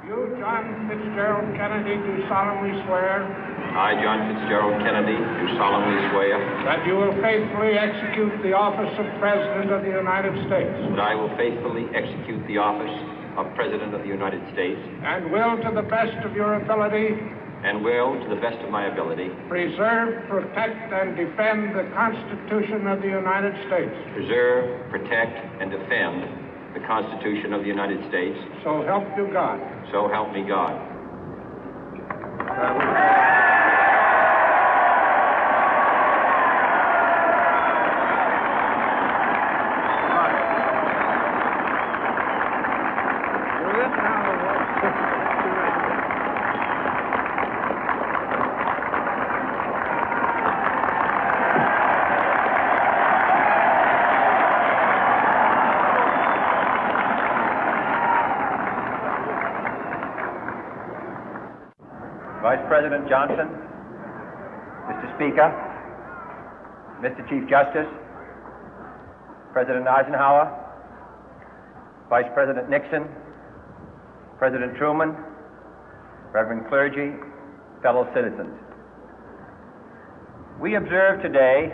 You, John Fitzgerald Kennedy, do solemnly swear. I, John Fitzgerald Kennedy, do solemnly swear. That you will faithfully execute the office of President of the United States. That I will faithfully execute the office of President of the United States. And will, to the best of your ability. And will, to the best of my ability. Preserve, protect, and defend the Constitution of the United States. Preserve, protect, and defend the Constitution of the United States. So help you God. So help me God. Vice President Johnson, Mr. Speaker, Mr. Chief Justice, President Eisenhower, Vice President Nixon, President Truman, Reverend clergy, fellow citizens. We observe today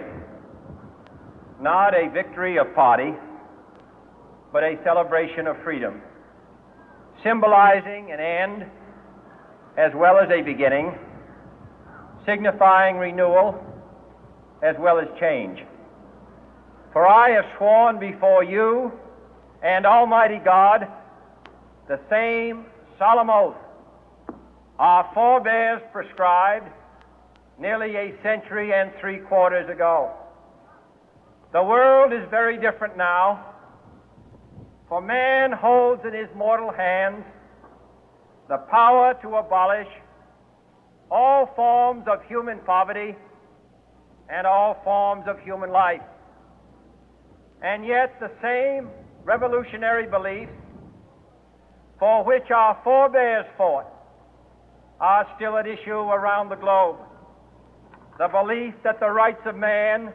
not a victory of party, but a celebration of freedom, symbolizing an end as well as a beginning, signifying renewal as well as change. For I have sworn before you and Almighty God the same solemn oath our forebears prescribed nearly a century and 3/4 ago. The world is very different now, for man holds in his mortal hands the power to abolish all forms of human poverty and all forms of human life. And yet the same revolutionary beliefs for which our forebears fought are still at issue around the globe. The belief that the rights of man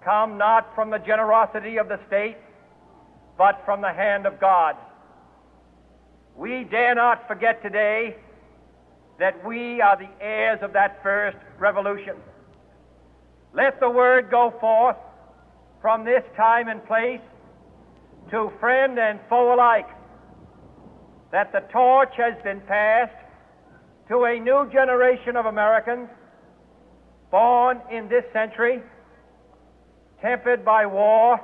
come not from the generosity of the state, but from the hand of God. We dare not forget today that we are the heirs of that first revolution. Let the word go forth from this time and place to friend and foe alike that the torch has been passed to a new generation of Americans born in this century, tempered by war,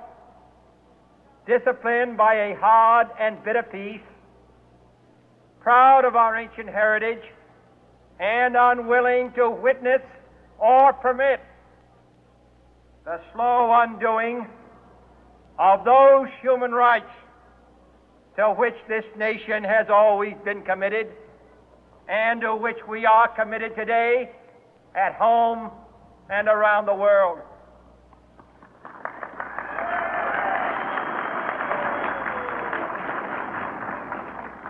disciplined by a hard and bitter peace, proud of our ancient heritage, and unwilling to witness or permit the slow undoing of those human rights to which this nation has always been committed and to which we are committed today at home and around the world.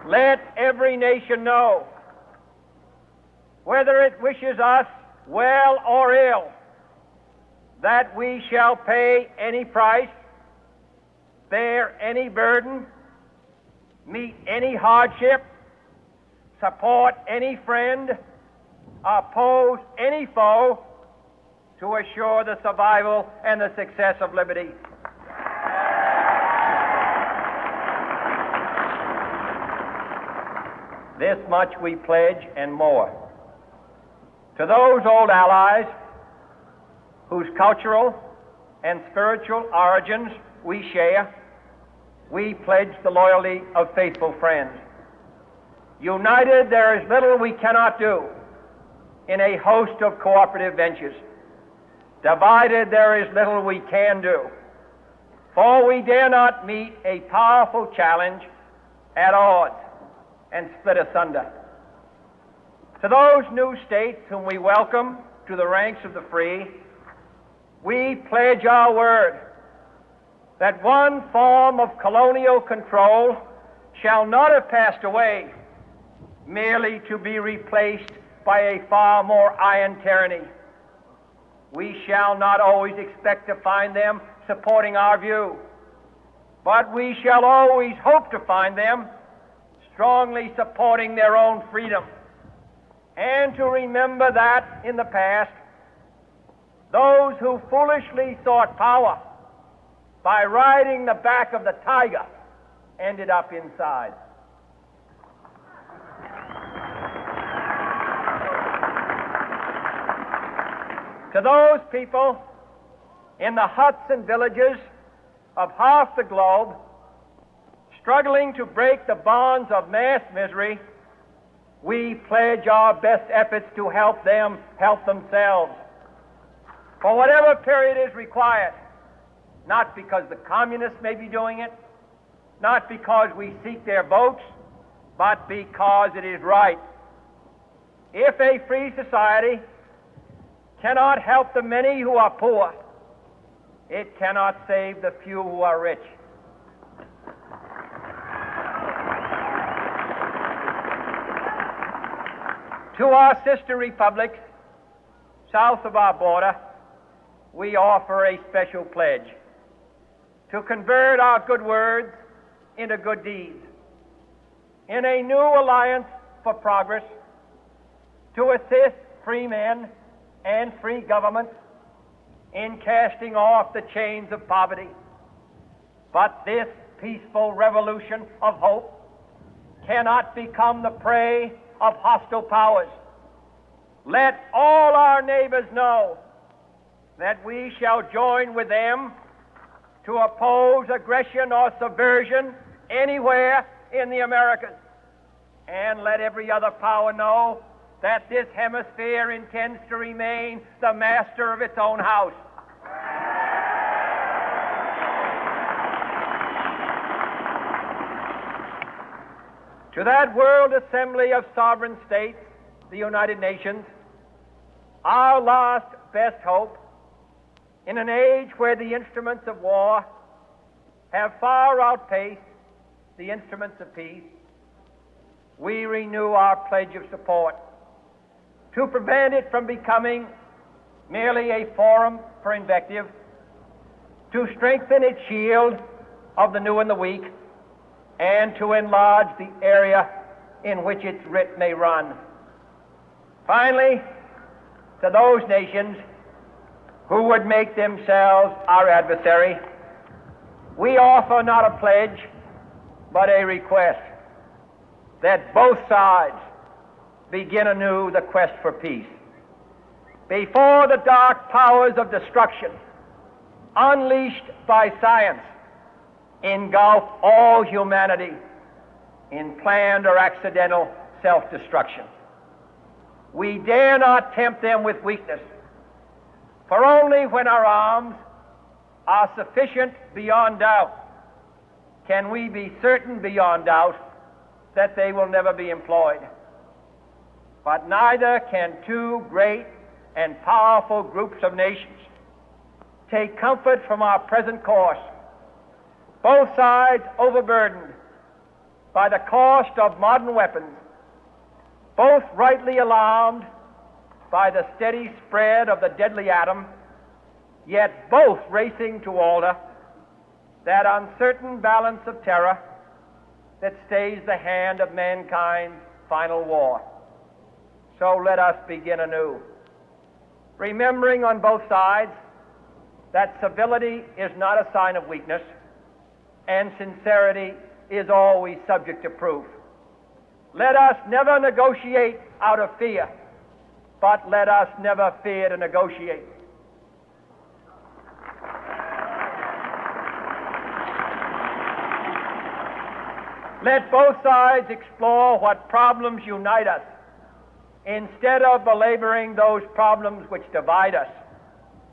Let every nation know, whether it wishes us well or ill, that we shall pay any price, bear any burden, meet any hardship, support any friend, oppose any foe to assure the survival and the success of liberty. This much we pledge and more. To those old allies whose cultural and spiritual origins we share, we pledge the loyalty of faithful friends. United, there is little we cannot do in a host of cooperative ventures. Divided, there is little we can do, for we dare not meet a powerful challenge at odds and split asunder. To those new states whom we welcome to the ranks of the free, we pledge our word that one form of colonial control shall not have passed away, merely to be replaced by a far more iron tyranny. We shall not always expect to find them supporting our view, but we shall always hope to find them strongly supporting their own freedom, and to remember that in the past, those who foolishly sought power by riding the back of the tiger ended up inside. To those people in the huts and villages of half the globe struggling to break the bonds of mass misery, we pledge our best efforts to help them help themselves for whatever period is required, not because the communists may be doing it, not because we seek their votes, but because it is right. If a free society cannot help the many who are poor, it cannot save the few who are rich. To our sister republics south of our border, we offer a special pledge to convert our good words into good deeds, in a new alliance for progress, to assist free men and free governments in casting off the chains of poverty. But this peaceful revolution of hope cannot become the prey of hostile powers. Let all our neighbors know that we shall join with them to oppose aggression or subversion anywhere in the Americas. And let every other power know that this hemisphere intends to remain the master of its own house. To that World Assembly of Sovereign States, the United Nations, our last best hope, in an age where the instruments of war have far outpaced the instruments of peace, we renew our pledge of support to prevent it from becoming merely a forum for invective, to strengthen its shield of the new and the weak, and to enlarge the area in which its writ may run. Finally, to those nations who would make themselves our adversary, we offer not a pledge, but a request that both sides begin anew the quest for peace. Before the dark powers of destruction, unleashed by science, engulf all humanity in planned or accidental self-destruction, we dare not tempt them with weakness, for only when our arms are sufficient beyond doubt can we be certain beyond doubt that they will never be employed. But neither can two great and powerful groups of nations take comfort from our present course, both sides overburdened by the cost of modern weapons, both rightly alarmed by the steady spread of the deadly atom, yet both racing to alter that uncertain balance of terror that stays the hand of mankind's final war. So let us begin anew, remembering on both sides that civility is not a sign of weakness, and sincerity is always subject to proof. Let us never negotiate out of fear, but let us never fear to negotiate. Let both sides explore what problems unite us, instead of belaboring those problems which divide us.